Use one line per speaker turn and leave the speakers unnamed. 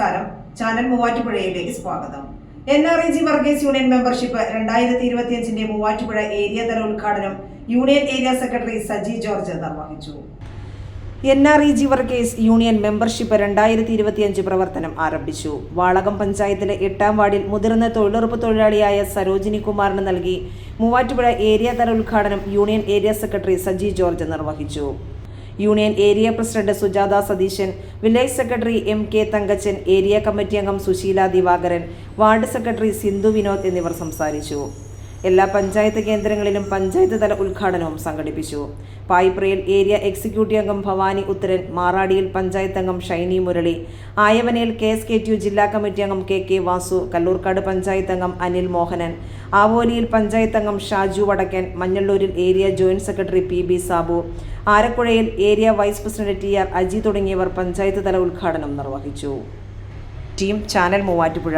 നമസ്കാരം. ചാനൽ മൂവാറ്റുപുഴയിലേക്ക് സ്വാഗതം. NREG Varghese union membership 2025 Muvattupuzha area തല ഉദ്ഘാടനം union area secretary Saji George നിർവഹിച്ചു. NREG വർഗീസ് യൂണിയൻ മെമ്പർഷിപ്പ് 2025 പ്രവർത്തനം ആരംഭിച്ചു. വാളകം പഞ്ചായത്തിലെ 8ാം വാർഡിൽ മുതിർന്ന തൊഴിലുറപ്പ് തൊഴിലാളിയായ സരോജിനി കുമാറിന് നൽകി മൂവാറ്റുപുഴ ഏരിയ തല ഉദ്ഘാടനം union area secretary Saji George നിർവഹിച്ചു. Union area president Sujatha Satheesan, village secretary MK Thankachan, area committee അംഗം സുശീല ദിവാകരൻ, വാർഡ് സെക്രട്ടറി സിന്ധു വിനോദ് എന്നിവർ സംസാരിച്ചു. എല്ലാ പഞ്ചായത്ത് കേന്ദ്രങ്ങളിലും പഞ്ചായത്ത് തല ഉദ്ഘാടനവും സംഘടിപ്പിച്ചു. പായിപ്രയിൽ ഏരിയ എക്സിക്യൂട്ടീവ് അംഗം ഭവാനി ഉത്തരൻ, മാറാടിയിൽ പഞ്ചായത്ത് അംഗം ഷൈനി മുരളി, ആയവനയിൽ KSKTU ജില്ലാ കമ്മിറ്റി അംഗം KK വാസു, കല്ലൂർക്കാട് പഞ്ചായത്ത് അംഗം അനിൽ മോഹനൻ, ആവോലിയിൽ പഞ്ചായത്ത് അംഗം ഷാജു വടക്കൻ, മഞ്ഞള്ളൂരിൽ area joint secretary PB Sabu, ആരക്കുഴയിൽ area vice president TR Aji തുടങ്ങിയവർ പഞ്ചായത്ത് തല ഉദ്ഘാടനം നിർവഹിച്ചു. Team channel Muvattupuzha.